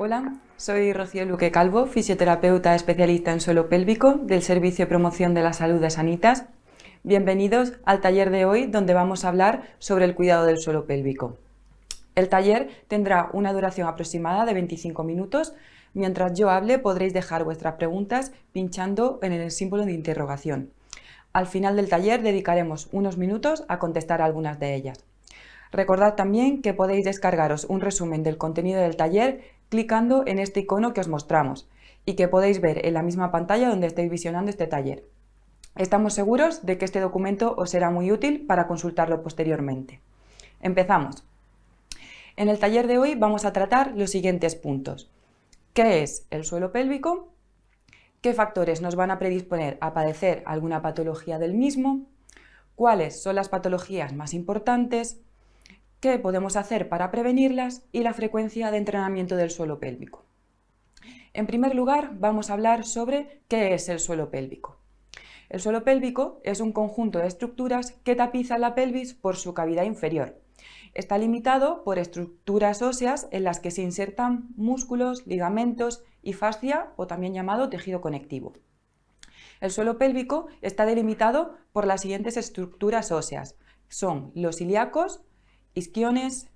Hola, soy Rocío Luque Calvo, fisioterapeuta especialista en suelo pélvico del Servicio de Promoción de la Salud de Sanitas. Bienvenidos al taller de hoy, donde vamos a hablar sobre el cuidado del suelo pélvico. El taller tendrá una duración aproximada de 25 minutos. Mientras yo hable, podréis dejar vuestras preguntas pinchando en el símbolo de interrogación. Al final del taller dedicaremos unos minutos a contestar algunas de ellas. Recordad también que podéis descargaros un resumen del contenido del taller clicando en este icono que os mostramos y que podéis ver en la misma pantalla donde estéis visionando este taller. Estamos seguros de que este documento os será muy útil para consultarlo posteriormente. Empezamos. En el taller de hoy vamos a tratar los siguientes puntos. ¿Qué es el suelo pélvico? ¿Qué factores nos van a predisponer a padecer alguna patología del mismo? ¿Cuáles son las patologías más importantes? ¿Qué podemos hacer para prevenirlas? Y la frecuencia de entrenamiento del suelo pélvico. En primer lugar, vamos a hablar sobre qué es el suelo pélvico. El suelo pélvico es un conjunto de estructuras que tapizan la pelvis por su cavidad inferior. Está limitado por estructuras óseas en las que se insertan músculos, ligamentos y fascia, o también llamado tejido conectivo. El suelo pélvico está delimitado por las siguientes estructuras óseas. Son los ilíacos, isquiones,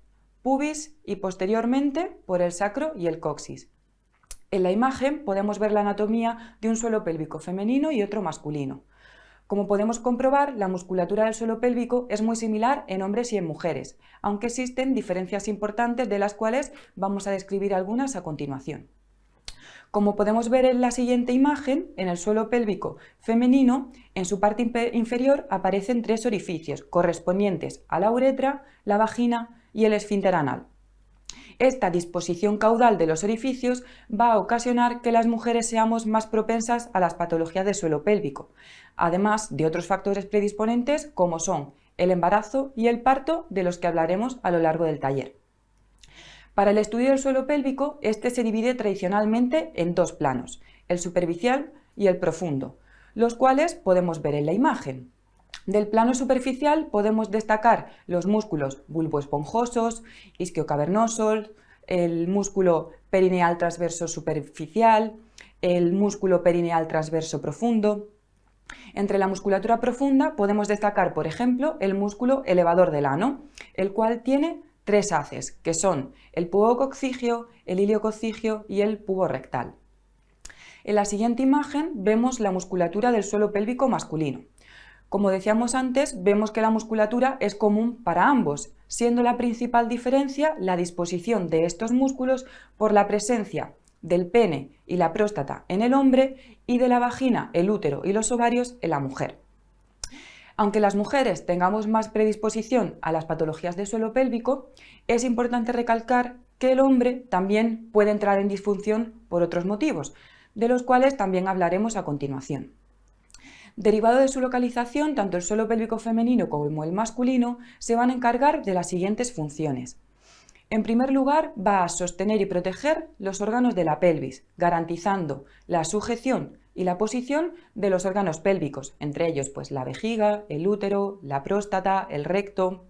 pubis y posteriormente por el sacro y el coxis. En la imagen podemos ver la anatomía de un suelo pélvico femenino y otro masculino. Como podemos comprobar, la musculatura del suelo pélvico es muy similar en hombres y en mujeres, aunque existen diferencias importantes de las cuales vamos a describir algunas a continuación. Como podemos ver en la siguiente imagen, en el suelo pélvico femenino, en su parte inferior aparecen 3 orificios correspondientes a la uretra, la vagina y el esfínter anal. Esta disposición caudal de los orificios va a ocasionar que las mujeres seamos más propensas a las patologías del suelo pélvico, además de otros factores predisponentes como son el embarazo y el parto, de los que hablaremos a lo largo del taller. Para el estudio del suelo pélvico, este se divide tradicionalmente en 2 planos, el superficial y el profundo, los cuales podemos ver en la imagen. Del plano superficial podemos destacar los músculos bulboesponjosos, isquiocavernosos, el músculo perineal transverso superficial, el músculo perineal transverso profundo. Entre la musculatura profunda podemos destacar, por ejemplo, el músculo elevador del ano, el cual tiene 3 haces, que son el pubococcigio, el iliococcigio y el pubo rectal. En la siguiente imagen vemos la musculatura del suelo pélvico masculino. Como decíamos antes, vemos que la musculatura es común para ambos, siendo la principal diferencia la disposición de estos músculos por la presencia del pene y la próstata en el hombre y de la vagina, el útero y los ovarios en la mujer. Aunque las mujeres tengamos más predisposición a las patologías de suelo pélvico, es importante recalcar que el hombre también puede entrar en disfunción por otros motivos, de los cuales también hablaremos a continuación. Derivado de su localización, tanto el suelo pélvico femenino como el masculino se van a encargar de las siguientes funciones. En primer lugar, va a sostener y proteger los órganos de la pelvis, garantizando la sujeción y la posición de los órganos pélvicos, entre ellos pues, la vejiga, el útero, la próstata, el recto.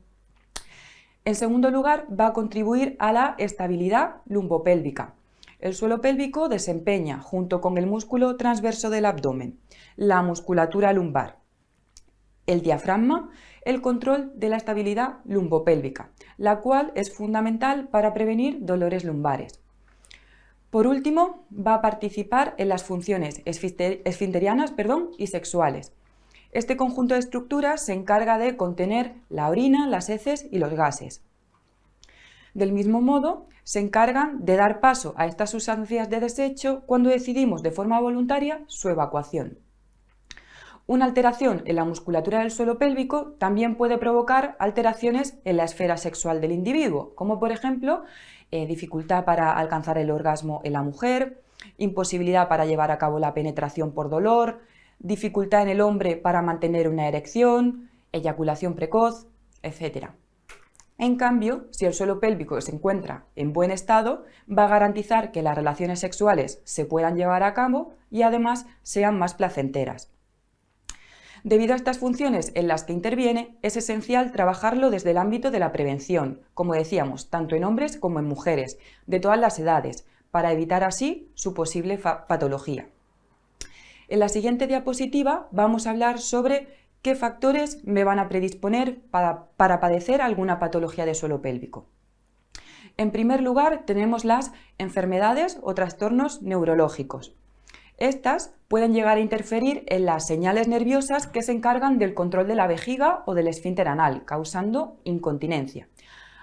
En segundo lugar, va a contribuir a la estabilidad lumbopélvica. El suelo pélvico desempeña, junto con el músculo transverso del abdomen, la musculatura lumbar, el diafragma, el control de la estabilidad lumbopélvica, la cual es fundamental para prevenir dolores lumbares. Por último, va a participar en las funciones esfinterianas y sexuales. Este conjunto de estructuras se encarga de contener la orina, las heces y los gases. Del mismo modo, se encargan de dar paso a estas sustancias de desecho cuando decidimos de forma voluntaria su evacuación. Una alteración en la musculatura del suelo pélvico también puede provocar alteraciones en la esfera sexual del individuo, como por ejemplo dificultad para alcanzar el orgasmo en la mujer, imposibilidad para llevar a cabo la penetración por dolor, dificultad en el hombre para mantener una erección, eyaculación precoz, etc. En cambio, si el suelo pélvico se encuentra en buen estado, va a garantizar que las relaciones sexuales se puedan llevar a cabo y además sean más placenteras. Debido a estas funciones en las que interviene, es esencial trabajarlo desde el ámbito de la prevención, como decíamos, tanto en hombres como en mujeres, de todas las edades, para evitar así su posible patología. En la siguiente diapositiva vamos a hablar sobre qué factores me van a predisponer para padecer alguna patología de suelo pélvico. En primer lugar, tenemos las enfermedades o trastornos neurológicos. Estas pueden llegar a interferir en las señales nerviosas que se encargan del control de la vejiga o del esfínter anal, causando incontinencia.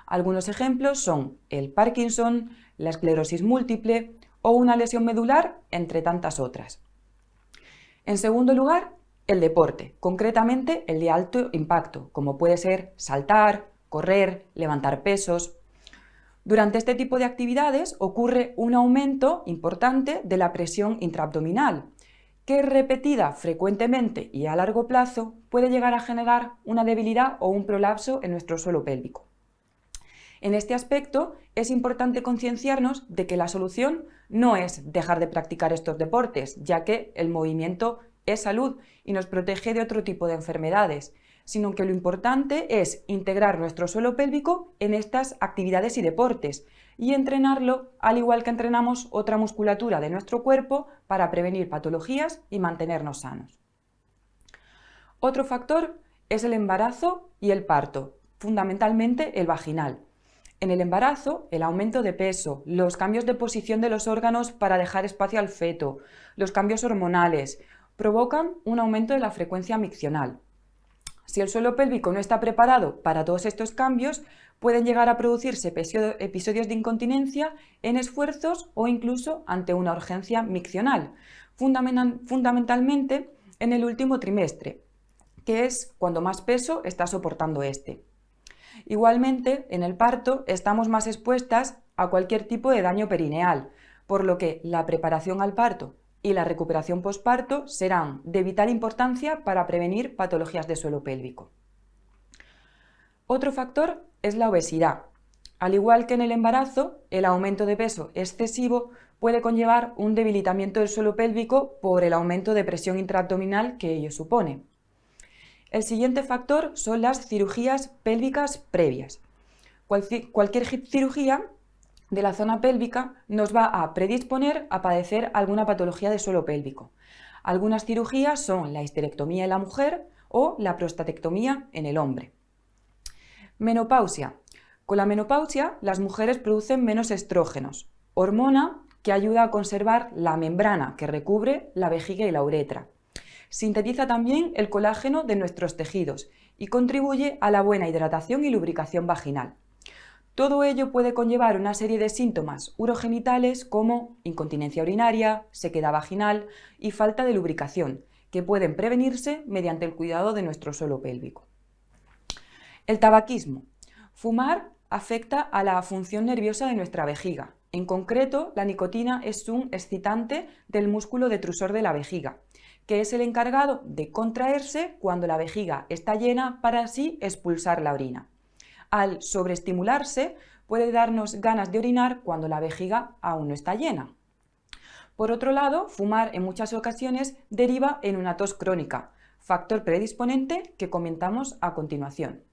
Algunos ejemplos son el Parkinson, la esclerosis múltiple o una lesión medular, entre tantas otras. En segundo lugar, el deporte, concretamente el de alto impacto, como puede ser saltar, correr, levantar pesos. Durante este tipo de actividades ocurre un aumento importante de la presión intraabdominal, que repetida frecuentemente y a largo plazo puede llegar a generar una debilidad o un prolapso en nuestro suelo pélvico. En este aspecto es importante concienciarnos de que la solución no es dejar de practicar estos deportes, ya que el movimiento es salud y nos protege de otro tipo de enfermedades, sino que lo importante es integrar nuestro suelo pélvico en estas actividades y deportes y entrenarlo al igual que entrenamos otra musculatura de nuestro cuerpo para prevenir patologías y mantenernos sanos. Otro factor es el embarazo y el parto, fundamentalmente el vaginal. En el embarazo, el aumento de peso, los cambios de posición de los órganos para dejar espacio al feto, los cambios hormonales, provocan un aumento de la frecuencia miccional. Si el suelo pélvico no está preparado para todos estos cambios, pueden llegar a producirse episodios de incontinencia en esfuerzos o incluso ante una urgencia miccional, fundamentalmente en el último trimestre, que es cuando más peso está soportando este. Igualmente, en el parto estamos más expuestas a cualquier tipo de daño perineal, por lo que la preparación al parto y la recuperación posparto serán de vital importancia para prevenir patologías de suelo pélvico. Otro factor es la obesidad. Al igual que en el embarazo, el aumento de peso excesivo puede conllevar un debilitamiento del suelo pélvico por el aumento de presión intraabdominal que ello supone. El siguiente factor son las cirugías pélvicas previas. Cualquier cirugía de la zona pélvica nos va a predisponer a padecer alguna patología de suelo pélvico. Algunas cirugías son la histerectomía en la mujer o la prostatectomía en el hombre. Menopausia. Con la menopausia, las mujeres producen menos estrógenos, hormona que ayuda a conservar la membrana que recubre la vejiga y la uretra. Sintetiza también el colágeno de nuestros tejidos y contribuye a la buena hidratación y lubricación vaginal. Todo ello puede conllevar una serie de síntomas urogenitales como incontinencia urinaria, sequedad vaginal y falta de lubricación, que pueden prevenirse mediante el cuidado de nuestro suelo pélvico. El tabaquismo. Fumar afecta a la función nerviosa de nuestra vejiga. En concreto, la nicotina es un excitante del músculo detrusor de la vejiga, que es el encargado de contraerse cuando la vejiga está llena para así expulsar la orina. Al sobreestimularse, puede darnos ganas de orinar cuando la vejiga aún no está llena. Por otro lado, fumar en muchas ocasiones deriva en una tos crónica, factor predisponente que comentamos a continuación.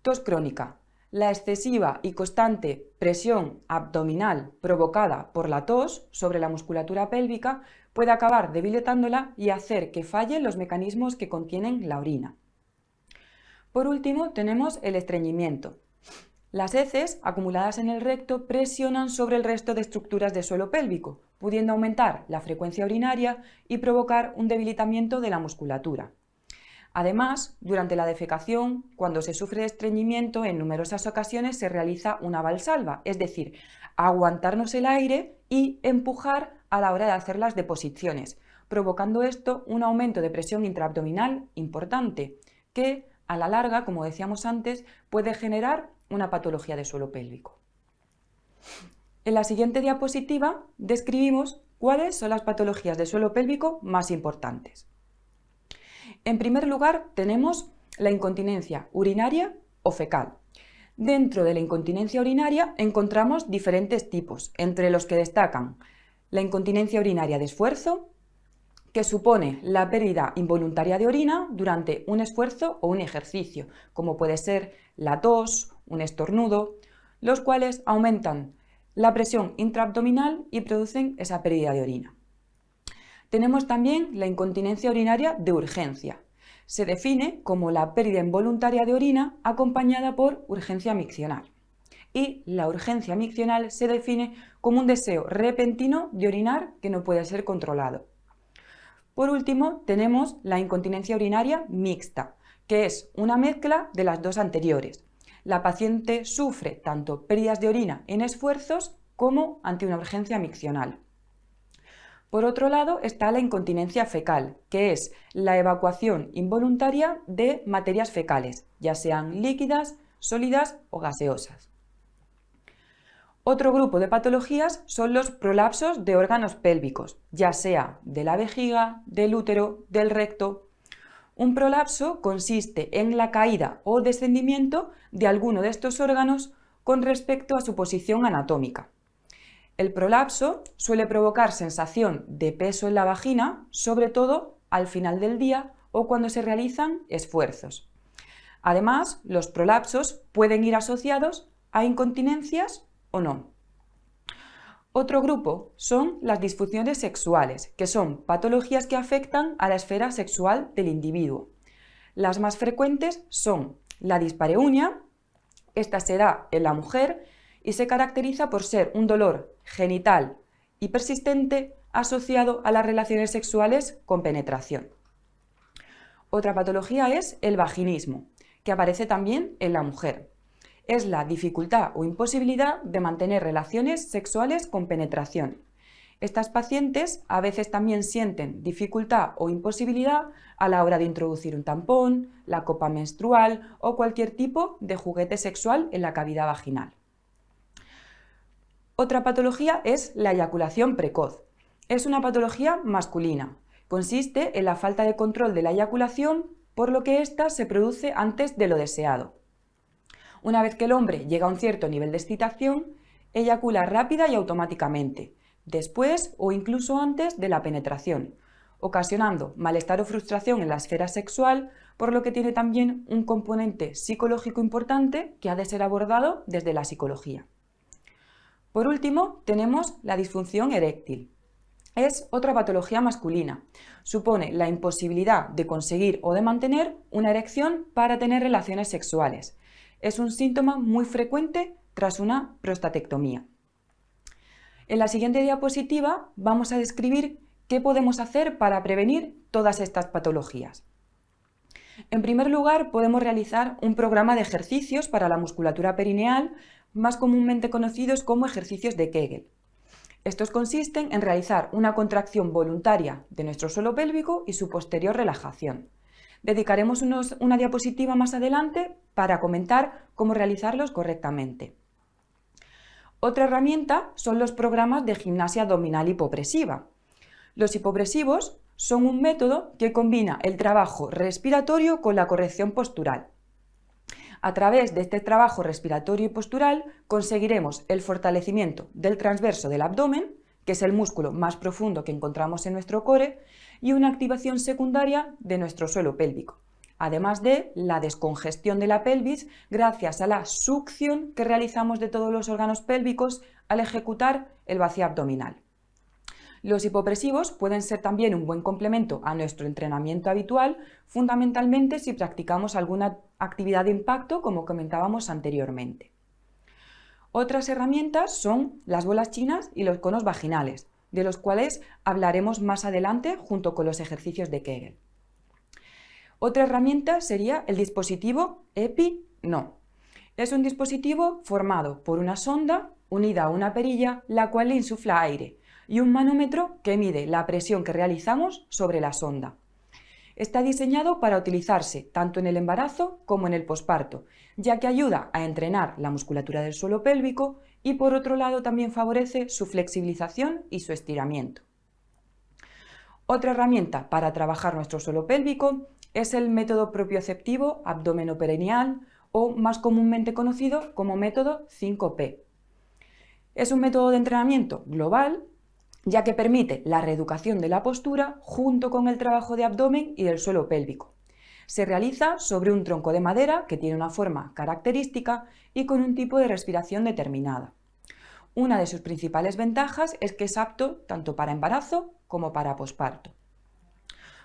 Tos crónica. La excesiva y constante presión abdominal provocada por la tos sobre la musculatura pélvica puede acabar debilitándola y hacer que fallen los mecanismos que contienen la orina. Por último, tenemos el estreñimiento. Las heces acumuladas en el recto presionan sobre el resto de estructuras del suelo pélvico, pudiendo aumentar la frecuencia urinaria y provocar un debilitamiento de la musculatura. Además, durante la defecación, cuando se sufre de estreñimiento, en numerosas ocasiones se realiza una valsalva, es decir, aguantarnos el aire y empujar a la hora de hacer las deposiciones, provocando esto un aumento de presión intraabdominal importante, que a la larga, como decíamos antes, puede generar una patología de suelo pélvico. En la siguiente diapositiva describimos cuáles son las patologías de suelo pélvico más importantes. En primer lugar, tenemos la incontinencia urinaria o fecal. Dentro de la incontinencia urinaria encontramos diferentes tipos, entre los que destacan la incontinencia urinaria de esfuerzo, que supone la pérdida involuntaria de orina durante un esfuerzo o un ejercicio, como puede ser la tos, un estornudo, los cuales aumentan la presión intraabdominal y producen esa pérdida de orina. Tenemos también la incontinencia urinaria de urgencia. Se define como la pérdida involuntaria de orina acompañada por urgencia miccional. Y la urgencia miccional se define como un deseo repentino de orinar que no puede ser controlado. Por último, tenemos la incontinencia urinaria mixta, que es una mezcla de las dos anteriores. La paciente sufre tanto pérdidas de orina en esfuerzos como ante una urgencia miccional. Por otro lado está la incontinencia fecal, que es la evacuación involuntaria de materias fecales, ya sean líquidas, sólidas o gaseosas. Otro grupo de patologías son los prolapsos de órganos pélvicos, ya sea de la vejiga, del útero, del recto. Un prolapso consiste en la caída o descendimiento de alguno de estos órganos con respecto a su posición anatómica. El prolapso suele provocar sensación de peso en la vagina, sobre todo al final del día o cuando se realizan esfuerzos. Además, los prolapsos pueden ir asociados a incontinencias o no. Otro grupo son las disfunciones sexuales, que son patologías que afectan a la esfera sexual del individuo. Las más frecuentes son la dispareunia, esta se da en la mujer y se caracteriza por ser un dolor genital y persistente asociado a las relaciones sexuales con penetración. Otra patología es el vaginismo, que aparece también en la mujer. Es la dificultad o imposibilidad de mantener relaciones sexuales con penetración. Estas pacientes a veces también sienten dificultad o imposibilidad a la hora de introducir un tampón, la copa menstrual o cualquier tipo de juguete sexual en la cavidad vaginal. Otra patología es la eyaculación precoz. Es una patología masculina. Consiste en la falta de control de la eyaculación, por lo que ésta se produce antes de lo deseado. Una vez que el hombre llega a un cierto nivel de excitación, eyacula rápida y automáticamente, después o incluso antes de la penetración, ocasionando malestar o frustración en la esfera sexual, por lo que tiene también un componente psicológico importante que ha de ser abordado desde la psicología. Por último, tenemos la disfunción eréctil. Es otra patología masculina. Supone la imposibilidad de conseguir o de mantener una erección para tener relaciones sexuales. Es un síntoma muy frecuente tras una prostatectomía. En la siguiente diapositiva vamos a describir qué podemos hacer para prevenir todas estas patologías. En primer lugar, podemos realizar un programa de ejercicios para la musculatura perineal, más comúnmente conocidos como ejercicios de Kegel. Estos consisten en realizar una contracción voluntaria de nuestro suelo pélvico y su posterior relajación. Dedicaremos una diapositiva más adelante para comentar cómo realizarlos correctamente. Otra herramienta son los programas de gimnasia abdominal hipopresiva. Los hipopresivos son un método que combina el trabajo respiratorio con la corrección postural. A través de este trabajo respiratorio y postural conseguiremos el fortalecimiento del transverso del abdomen, que es el músculo más profundo que encontramos en nuestro core, y una activación secundaria de nuestro suelo pélvico, además de la descongestión de la pelvis gracias a la succión que realizamos de todos los órganos pélvicos al ejecutar el vacío abdominal. Los hipopresivos pueden ser también un buen complemento a nuestro entrenamiento habitual, fundamentalmente si practicamos alguna actividad de impacto, como comentábamos anteriormente. Otras herramientas son las bolas chinas y los conos vaginales, de los cuales hablaremos más adelante junto con los ejercicios de Kegel. Otra herramienta sería el dispositivo EPI-NO. Es un dispositivo formado por una sonda unida a una perilla, la cual le insufla aire, y un manómetro que mide la presión que realizamos sobre la sonda. Está diseñado para utilizarse tanto en el embarazo como en el posparto, ya que ayuda a entrenar la musculatura del suelo pélvico y por otro lado también favorece su flexibilización y su estiramiento. Otra herramienta para trabajar nuestro suelo pélvico es el método propioceptivo abdominoperineal o más comúnmente conocido como método 5P. Es un método de entrenamiento global ya que permite la reeducación de la postura junto con el trabajo de abdomen y del suelo pélvico. Se realiza sobre un tronco de madera que tiene una forma característica y con un tipo de respiración determinada. Una de sus principales ventajas es que es apto tanto para embarazo como para posparto.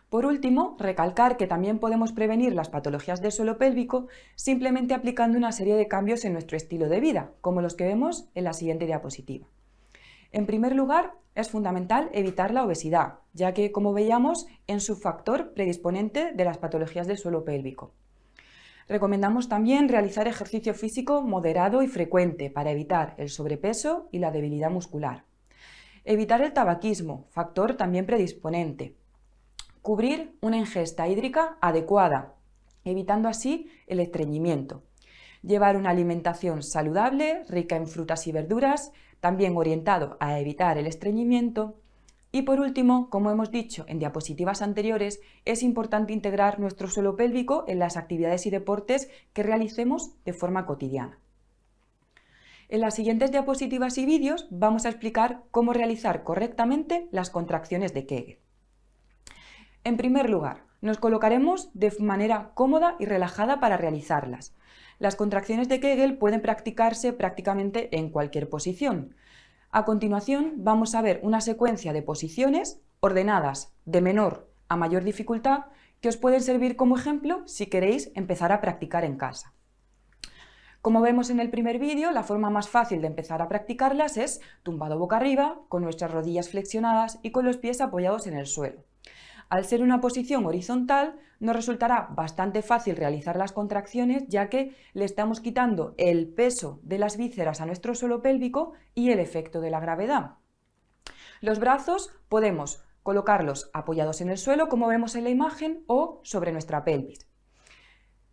Por último, recalcar que también podemos prevenir las patologías del suelo pélvico simplemente aplicando una serie de cambios en nuestro estilo de vida, como los que vemos en la siguiente diapositiva. En primer lugar, es fundamental evitar la obesidad, ya que, como veíamos, es un factor predisponente de las patologías del suelo pélvico. Recomendamos también realizar ejercicio físico moderado y frecuente para evitar el sobrepeso y la debilidad muscular. Evitar el tabaquismo, factor también predisponente. Cubrir una ingesta hídrica adecuada, evitando así el estreñimiento. Llevar una alimentación saludable, rica en frutas y verduras, también orientado a evitar el estreñimiento. Y por último, como hemos dicho en diapositivas anteriores, es importante integrar nuestro suelo pélvico en las actividades y deportes que realicemos de forma cotidiana. En las siguientes diapositivas y vídeos vamos a explicar cómo realizar correctamente las contracciones de Kegel. En primer lugar, nos colocaremos de manera cómoda y relajada para realizarlas. Las contracciones de Kegel pueden practicarse prácticamente en cualquier posición. A continuación, vamos a ver una secuencia de posiciones ordenadas de menor a mayor dificultad que os pueden servir como ejemplo si queréis empezar a practicar en casa. Como vemos en el primer vídeo, la forma más fácil de empezar a practicarlas es tumbado boca arriba, con nuestras rodillas flexionadas y con los pies apoyados en el suelo. Al ser una posición horizontal, nos resultará bastante fácil realizar las contracciones, ya que le estamos quitando el peso de las vísceras a nuestro suelo pélvico y el efecto de la gravedad. Los brazos podemos colocarlos apoyados en el suelo, como vemos en la imagen, o sobre nuestra pelvis.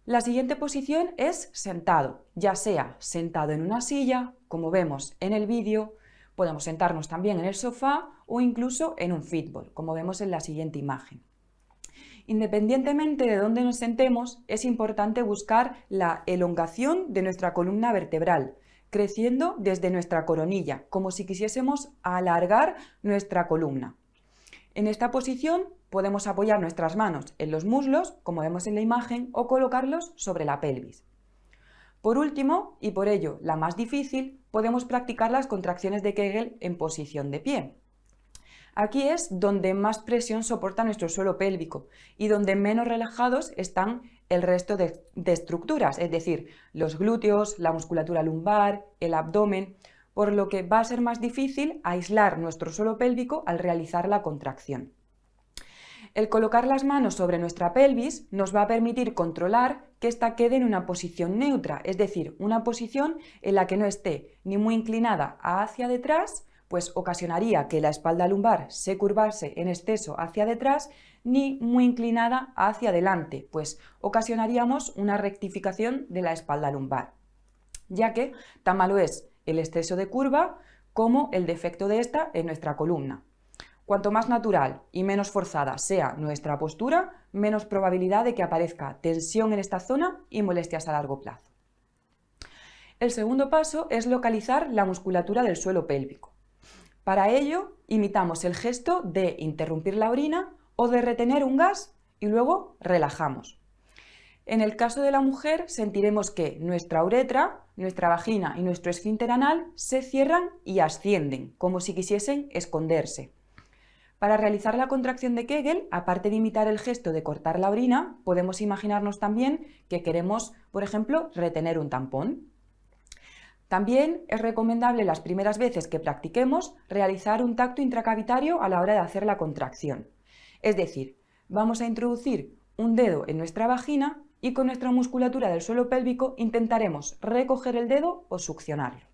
La siguiente posición es sentado, ya sea sentado en una silla, como vemos en el vídeo. Podemos sentarnos también en el sofá o incluso en un fútbol, como vemos en la siguiente imagen. Independientemente de dónde nos sentemos, es importante buscar la elongación de nuestra columna vertebral, creciendo desde nuestra coronilla, como si quisiésemos alargar nuestra columna. En esta posición podemos apoyar nuestras manos en los muslos, como vemos en la imagen, o colocarlos sobre la pelvis. Por último, y por ello la más difícil, podemos practicar las contracciones de Kegel en posición de pie. Aquí es donde más presión soporta nuestro suelo pélvico y donde menos relajados están el resto de estructuras, es decir, los glúteos, la musculatura lumbar, el abdomen, por lo que va a ser más difícil aislar nuestro suelo pélvico al realizar la contracción. El colocar las manos sobre nuestra pelvis nos va a permitir controlar que ésta quede en una posición neutra, es decir, una posición en la que no esté ni muy inclinada hacia detrás, pues ocasionaría que la espalda lumbar se curvase en exceso hacia detrás, ni muy inclinada hacia adelante, pues ocasionaríamos una rectificación de la espalda lumbar, ya que tan malo es el exceso de curva como el defecto de esta en nuestra columna. Cuanto más natural y menos forzada sea nuestra postura, menos probabilidad de que aparezca tensión en esta zona y molestias a largo plazo. El segundo paso es localizar la musculatura del suelo pélvico. Para ello, imitamos el gesto de interrumpir la orina o de retener un gas y luego relajamos. En el caso de la mujer, sentiremos que nuestra uretra, nuestra vagina y nuestro esfínter anal se cierran y ascienden, como si quisiesen esconderse. Para realizar la contracción de Kegel, aparte de imitar el gesto de cortar la orina, podemos imaginarnos también que queremos, por ejemplo, retener un tampón. También es recomendable las primeras veces que practiquemos realizar un tacto intracavitario a la hora de hacer la contracción. Es decir, vamos a introducir un dedo en nuestra vagina y con nuestra musculatura del suelo pélvico intentaremos recoger el dedo o succionarlo.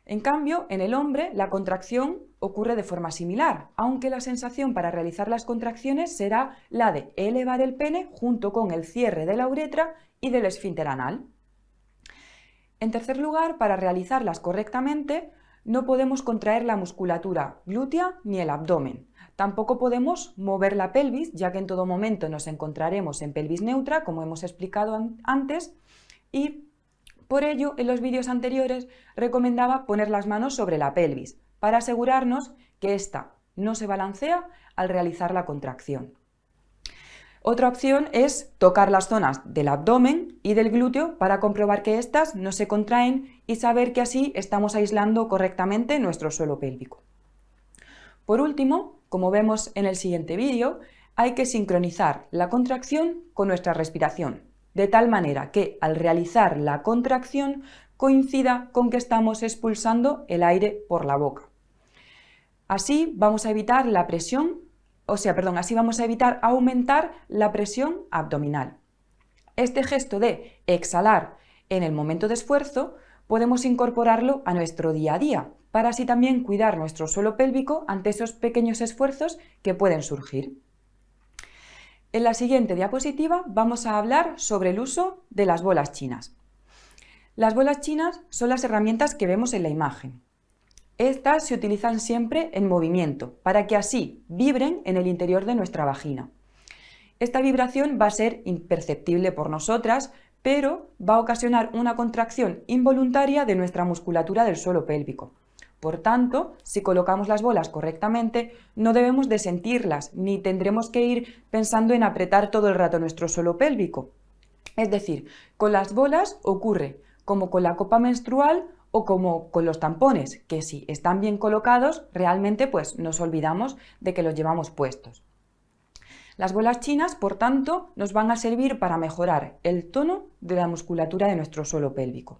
En cambio, en el hombre la contracción ocurre de forma similar, aunque la sensación para realizar las contracciones será la de elevar el pene junto con el cierre de la uretra y del esfínter anal. En tercer lugar, para realizarlas correctamente, no podemos contraer la musculatura glútea ni el abdomen. Tampoco podemos mover la pelvis, ya que en todo momento nos encontraremos en pelvis neutra, como hemos explicado antes, y por ello, en los vídeos anteriores recomendaba poner las manos sobre la pelvis, para asegurarnos que ésta no se balancea al realizar la contracción. Otra opción es tocar las zonas del abdomen y del glúteo para comprobar que éstas no se contraen y saber que así estamos aislando correctamente nuestro suelo pélvico. Por último, como vemos en el siguiente vídeo, hay que sincronizar la contracción con nuestra respiración, de tal manera que al realizar la contracción coincida con que estamos expulsando el aire por la boca. Así vamos a evitar así vamos a evitar aumentar la presión abdominal. Este gesto de exhalar en el momento de esfuerzo podemos incorporarlo a nuestro día a día, para así también cuidar nuestro suelo pélvico ante esos pequeños esfuerzos que pueden surgir. En la siguiente diapositiva vamos a hablar sobre el uso de las bolas chinas. Las bolas chinas son las herramientas que vemos en la imagen. Estas se utilizan siempre en movimiento, para que así vibren en el interior de nuestra vagina. Esta vibración va a ser imperceptible por nosotras, pero va a ocasionar una contracción involuntaria de nuestra musculatura del suelo pélvico. Por tanto, si colocamos las bolas correctamente, no debemos de sentirlas, ni tendremos que ir pensando en apretar todo el rato nuestro suelo pélvico. Es decir, con las bolas ocurre como con la copa menstrual o como con los tampones, que si están bien colocados, realmente pues nos olvidamos de que los llevamos puestos. Las bolas chinas, por tanto, nos van a servir para mejorar el tono de la musculatura de nuestro suelo pélvico.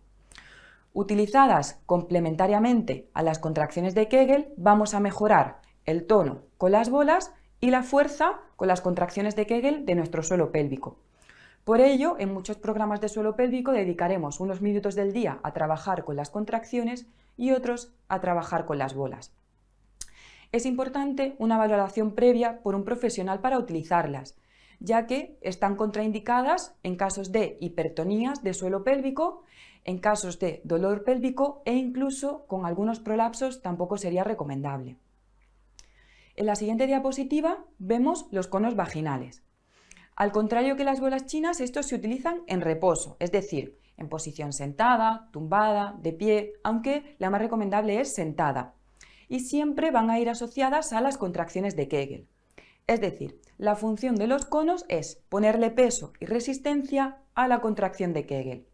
Utilizadas complementariamente a las contracciones de Kegel, vamos a mejorar el tono con las bolas y la fuerza con las contracciones de Kegel de nuestro suelo pélvico. Por ello, en muchos programas de suelo pélvico dedicaremos unos minutos del día a trabajar con las contracciones y otros a trabajar con las bolas. Es importante una valoración previa por un profesional para utilizarlas, ya que están contraindicadas en casos de hipertonías de suelo pélvico, en casos de dolor pélvico e incluso con algunos prolapsos tampoco sería recomendable. En la siguiente diapositiva vemos los conos vaginales. Al contrario que las bolas chinas, estos se utilizan en reposo, es decir, en posición sentada, tumbada, de pie, aunque la más recomendable es sentada. Y siempre van a ir asociadas a las contracciones de Kegel. Es decir, la función de los conos es ponerle peso y resistencia a la contracción de Kegel.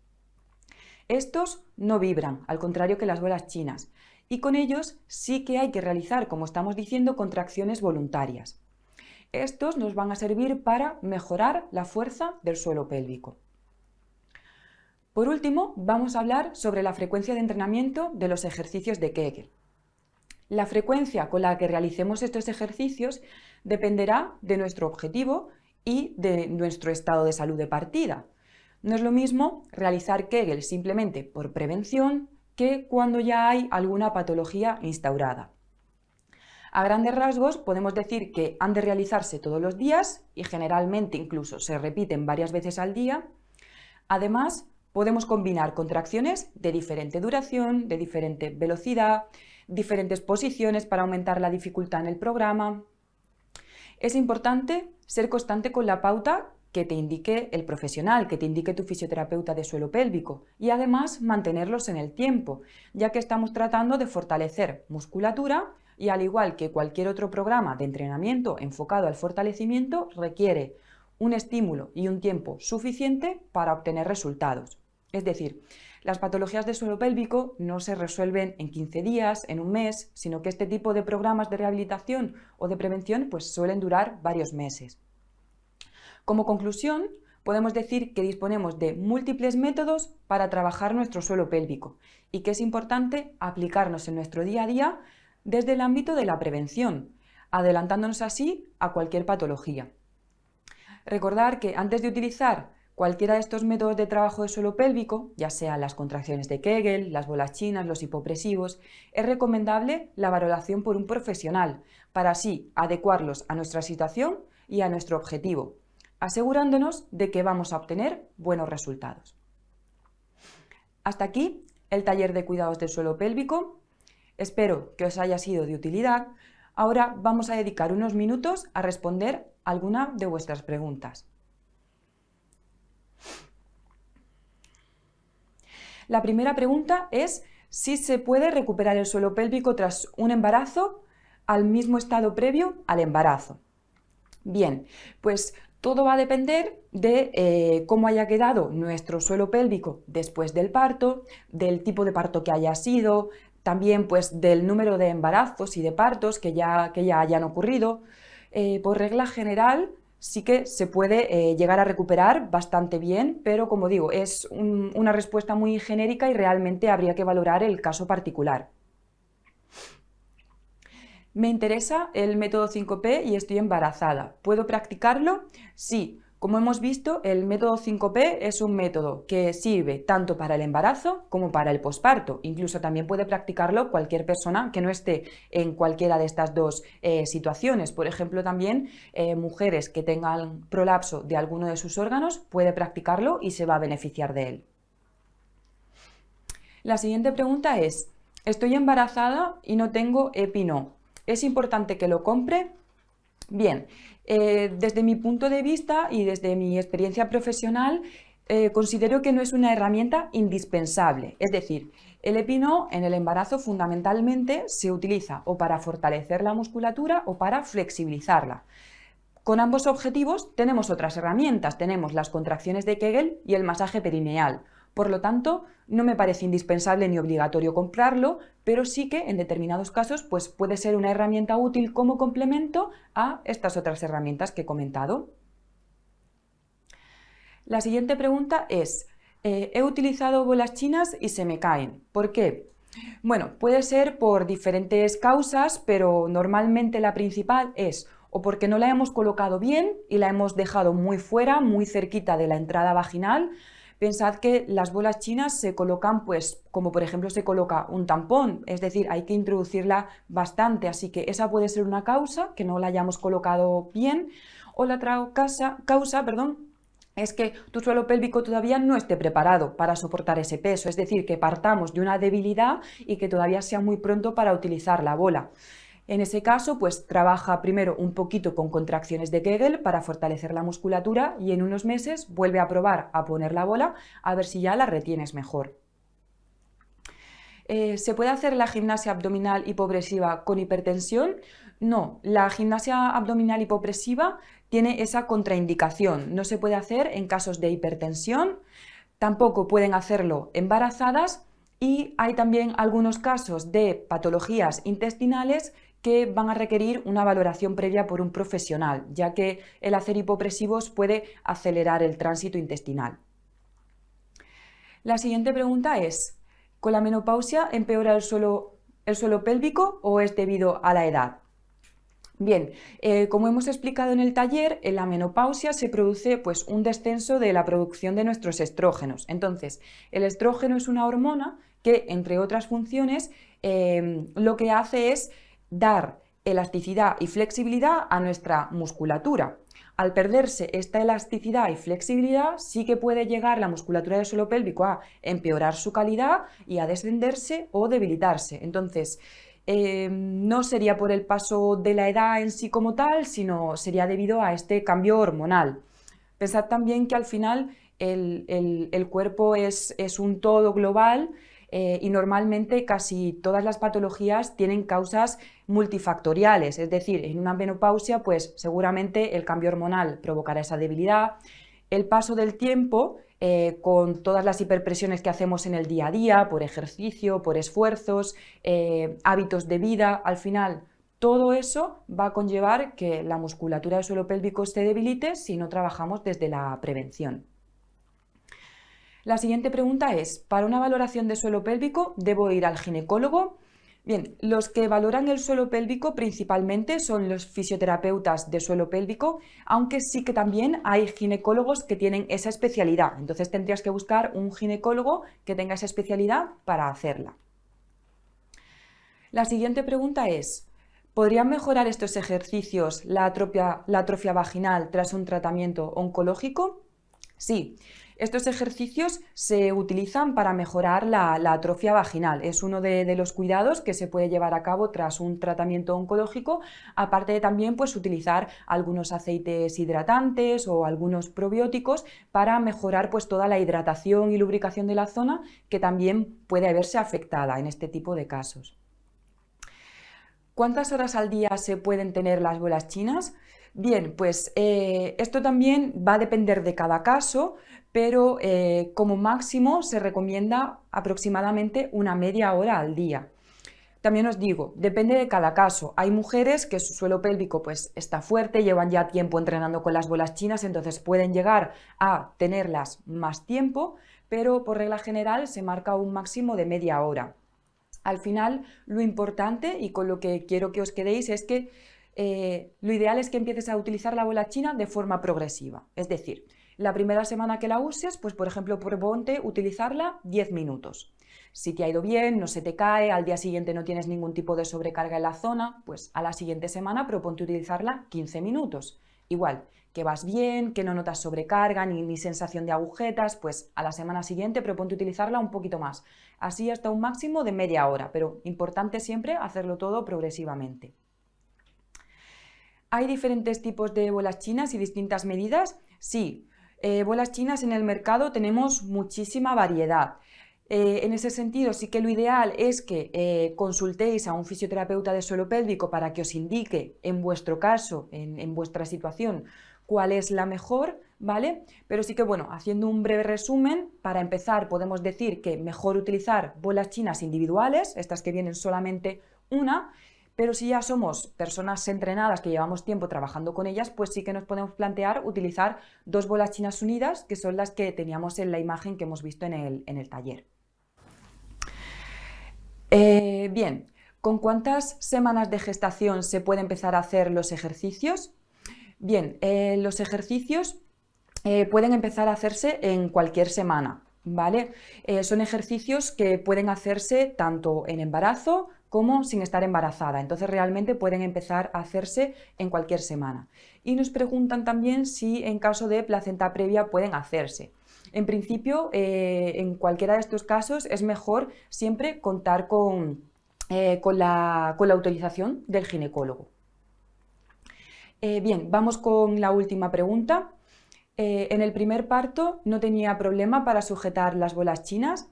Estos no vibran, al contrario que las bolas chinas, y con ellos sí que hay que realizar, como estamos diciendo, contracciones voluntarias. Estos nos van a servir para mejorar la fuerza del suelo pélvico. Por último, vamos a hablar sobre la frecuencia de entrenamiento de los ejercicios de Kegel. La frecuencia con la que realicemos estos ejercicios dependerá de nuestro objetivo y de nuestro estado de salud de partida. No es lo mismo realizar Kegel simplemente por prevención que cuando ya hay alguna patología instaurada. A grandes rasgos podemos decir que han de realizarse todos los días y generalmente incluso se repiten varias veces al día. Además, podemos combinar contracciones de diferente duración, de diferente velocidad, diferentes posiciones para aumentar la dificultad en el programa. Es importante ser constante con la pauta que te indique el profesional, que te indique tu fisioterapeuta de suelo pélvico y además mantenerlos en el tiempo, ya que estamos tratando de fortalecer musculatura y al igual que cualquier otro programa de entrenamiento enfocado al fortalecimiento requiere un estímulo y un tiempo suficiente para obtener resultados. Es decir, las patologías de suelo pélvico no se resuelven en 15 días, en un mes, sino que este tipo de programas de rehabilitación o de prevención pues suelen durar varios meses. Como conclusión, podemos decir que disponemos de múltiples métodos para trabajar nuestro suelo pélvico y que es importante aplicarnos en nuestro día a día desde el ámbito de la prevención, adelantándonos así a cualquier patología. Recordar que antes de utilizar cualquiera de estos métodos de trabajo de suelo pélvico, ya sean las contracciones de Kegel, las bolas chinas, los hipopresivos, es recomendable la valoración por un profesional para así adecuarlos a nuestra situación y a nuestro objetivo, asegurándonos de que vamos a obtener buenos resultados. Hasta aquí el taller de cuidados del suelo pélvico. Espero que os haya sido de utilidad. Ahora vamos a dedicar unos minutos a responder alguna de vuestras preguntas. La primera pregunta es si se puede recuperar el suelo pélvico tras un embarazo al mismo estado previo al embarazo. Bien, pues Todo va a depender de cómo haya quedado nuestro suelo pélvico después del parto, del tipo de parto que haya sido, también pues del número de embarazos y de partos que ya hayan ocurrido. Por regla general, sí que se puede llegar a recuperar bastante bien, pero como digo, es una respuesta muy genérica y realmente habría que valorar el caso particular. Me interesa el método 5P y estoy embarazada. ¿Puedo practicarlo? Sí. Como hemos visto, el método 5P es un método que sirve tanto para el embarazo como para el posparto. Incluso también puede practicarlo cualquier persona que no esté en cualquiera de estas dos situaciones. Por ejemplo, también mujeres que tengan prolapso de alguno de sus órganos puede practicarlo y se va a beneficiar de él. La siguiente pregunta es, estoy embarazada y no tengo EpiNo. ¿Es importante que lo compre? Bien, desde mi punto de vista y desde mi experiencia profesional, considero que no es una herramienta indispensable. Es decir, el EpiNo en el embarazo fundamentalmente se utiliza o para fortalecer la musculatura o para flexibilizarla. Con ambos objetivos tenemos otras herramientas, tenemos las contracciones de Kegel y el masaje perineal. Por lo tanto, no me parece indispensable ni obligatorio comprarlo, pero sí que en determinados casos pues, puede ser una herramienta útil como complemento a estas otras herramientas que he comentado. La siguiente pregunta es, he utilizado bolas chinas y se me caen. ¿Por qué? Bueno, puede ser por diferentes causas, pero normalmente la principal es o porque no la hemos colocado bien y la hemos dejado muy fuera, muy cerquita de la entrada vaginal. Pensad que las bolas chinas se colocan, pues, como por ejemplo se coloca un tampón, es decir, hay que introducirla bastante, así que esa puede ser una causa, que no la hayamos colocado bien, o la otra causa, es que tu suelo pélvico todavía no esté preparado para soportar ese peso, es decir, que partamos de una debilidad y que todavía sea muy pronto para utilizar la bola. En ese caso, pues trabaja primero un poquito con contracciones de Kegel para fortalecer la musculatura y en unos meses vuelve a probar a poner la bola a ver si ya la retienes mejor. ¿Se puede hacer la gimnasia abdominal hipopresiva con hipertensión? No, la gimnasia abdominal hipopresiva tiene esa contraindicación. No se puede hacer en casos de hipertensión, tampoco pueden hacerlo embarazadas y hay también algunos casos de patologías intestinales que van a requerir una valoración previa por un profesional, ya que el hacer hipopresivos puede acelerar el tránsito intestinal. La siguiente pregunta es, ¿con la menopausia empeora el suelo pélvico o es debido a la edad? Bien, como hemos explicado en el taller, en la menopausia se produce pues, un descenso de la producción de nuestros estrógenos. Entonces, el estrógeno es una hormona que, entre otras funciones, lo que hace es dar elasticidad y flexibilidad a nuestra musculatura. Al perderse esta elasticidad y flexibilidad, sí que puede llegar la musculatura del suelo pélvico a empeorar su calidad y a descenderse o debilitarse. Entonces, no sería por el paso de la edad en sí como tal, sino sería debido a este cambio hormonal. Pensad también que al final el cuerpo es un todo global y normalmente casi todas las patologías tienen causas multifactoriales, es decir, en una menopausia pues seguramente el cambio hormonal provocará esa debilidad, el paso del tiempo con todas las hiperpresiones que hacemos en el día a día, por ejercicio, por esfuerzos, hábitos de vida, al final todo eso va a conllevar que la musculatura del suelo pélvico se debilite si no trabajamos desde la prevención. La siguiente pregunta es, ¿para una valoración de suelo pélvico debo ir al ginecólogo? Bien, los que valoran el suelo pélvico principalmente son los fisioterapeutas de suelo pélvico, aunque sí que también hay ginecólogos que tienen esa especialidad. Entonces tendrías que buscar un ginecólogo que tenga esa especialidad para hacerla. La siguiente pregunta es, ¿podrían mejorar estos ejercicios la atrofia vaginal tras un tratamiento oncológico? Sí. Estos ejercicios se utilizan para mejorar la atrofia vaginal. Es uno de los cuidados que se puede llevar a cabo tras un tratamiento oncológico, aparte de también pues, utilizar algunos aceites hidratantes o algunos probióticos para mejorar pues, toda la hidratación y lubricación de la zona que también puede verse afectada en este tipo de casos. ¿Cuántas horas al día se pueden tener las bolas chinas? Bien, pues esto también va a depender de cada caso, pero como máximo se recomienda aproximadamente una media hora al día. También os digo, depende de cada caso. Hay mujeres que su suelo pélvico pues, está fuerte, llevan ya tiempo entrenando con las bolas chinas, entonces pueden llegar a tenerlas más tiempo, pero por regla general se marca un máximo de media hora. Al final, lo importante y con lo que quiero que os quedéis es que lo ideal es que empieces a utilizar la bola china de forma progresiva. Es decir, la primera semana que la uses, pues por ejemplo, proponte utilizarla 10 minutos. Si te ha ido bien, no se te cae, al día siguiente no tienes ningún tipo de sobrecarga en la zona, pues a la siguiente semana proponte utilizarla 15 minutos. Igual, que vas bien, que no notas sobrecarga ni sensación de agujetas, pues a la semana siguiente proponte utilizarla un poquito más. Así hasta un máximo de media hora, pero importante siempre hacerlo todo progresivamente. ¿Hay diferentes tipos de bolas chinas y distintas medidas? Sí, bolas chinas en el mercado tenemos muchísima variedad. En ese sentido, sí que lo ideal es que consultéis a un fisioterapeuta de suelo pélvico para que os indique, en vuestro caso, en vuestra situación, cuál es la mejor, ¿vale? Pero sí que, bueno, haciendo un breve resumen, para empezar podemos decir que mejor utilizar bolas chinas individuales, estas que vienen solamente una, pero si ya somos personas entrenadas que llevamos tiempo trabajando con ellas, pues sí que nos podemos plantear utilizar dos bolas chinas unidas, que son las que teníamos en la imagen que hemos visto en el taller. Bien, ¿con cuántas semanas de gestación se puede empezar a hacer los ejercicios? Bien, los ejercicios pueden empezar a hacerse en cualquier semana, ¿vale? Son ejercicios que pueden hacerse tanto en embarazo como sin estar embarazada, entonces realmente pueden empezar a hacerse en cualquier semana. Y nos preguntan también si en caso de placenta previa pueden hacerse. En principio, en cualquiera de estos casos es mejor siempre contar con la autorización del ginecólogo. Bien, vamos con la última pregunta. En el primer parto no tenía problema para sujetar las bolas chinas,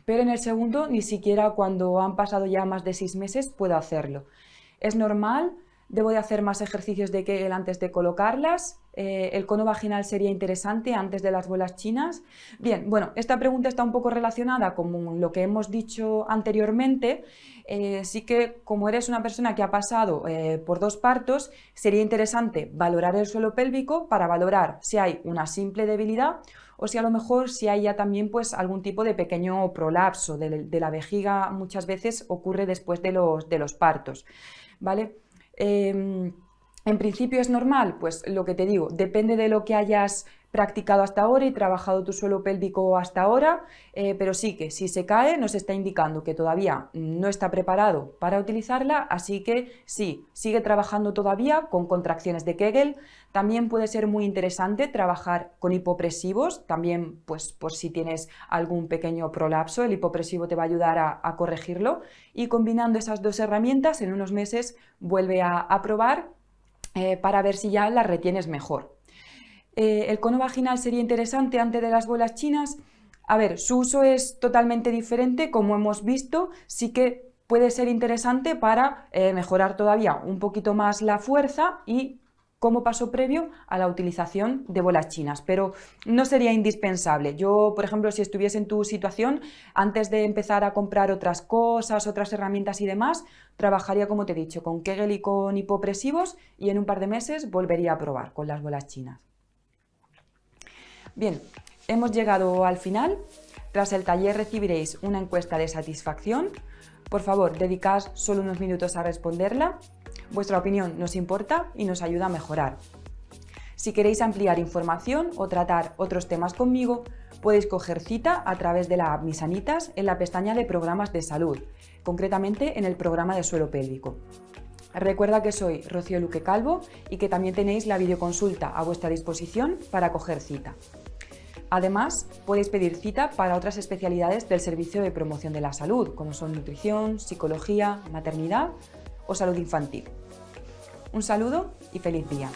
pero en el segundo ni siquiera cuando han pasado ya más de 6 meses puedo hacerlo. ¿Es normal? ¿Debo de hacer más ejercicios de Kegel antes de colocarlas? ¿El cono vaginal sería interesante antes de las bolas chinas? Bien, bueno, esta pregunta está un poco relacionada con lo que hemos dicho anteriormente. Sí que como eres una persona que ha pasado por 2 partos, sería interesante valorar el suelo pélvico para valorar si hay una simple debilidad o si a lo mejor si hay ya también pues algún tipo de pequeño prolapso de la vejiga. Muchas veces ocurre después de los partos, ¿vale? En principio es normal, pues lo que te digo, depende de lo que hayas practicado hasta ahora y trabajado tu suelo pélvico hasta ahora, pero sí que si se cae nos está indicando que todavía no está preparado para utilizarla, así que sí, sigue trabajando todavía con contracciones de Kegel. También puede ser muy interesante trabajar con hipopresivos, también pues por si tienes algún pequeño prolapso, el hipopresivo te va a ayudar a corregirlo, y combinando esas 2 herramientas en unos meses vuelve a probar para ver si ya las retienes mejor. ¿El cono vaginal sería interesante antes de las bolas chinas? A ver, su uso es totalmente diferente, como hemos visto. Sí que puede ser interesante para mejorar todavía un poquito más la fuerza y como paso previo a la utilización de bolas chinas, pero no sería indispensable. Yo, por ejemplo, si estuviese en tu situación, antes de empezar a comprar otras cosas, otras herramientas y demás, trabajaría, como te he dicho, con Kegel y con hipopresivos, y en un par de meses volvería a probar con las bolas chinas. Bien, hemos llegado al final. Tras el taller recibiréis una encuesta de satisfacción. Por favor, dedicad solo unos minutos a responderla. Vuestra opinión nos importa y nos ayuda a mejorar. Si queréis ampliar información o tratar otros temas conmigo, podéis coger cita a través de la app Mi Sanitas en la pestaña de programas de salud, concretamente en el programa de suelo pélvico. Recuerda que soy Rocío Luque Calvo y que también tenéis la videoconsulta a vuestra disposición para coger cita. Además, podéis pedir cita para otras especialidades del Servicio de Promoción de la Salud, como son nutrición, psicología, maternidad o salud infantil. Un saludo y feliz día.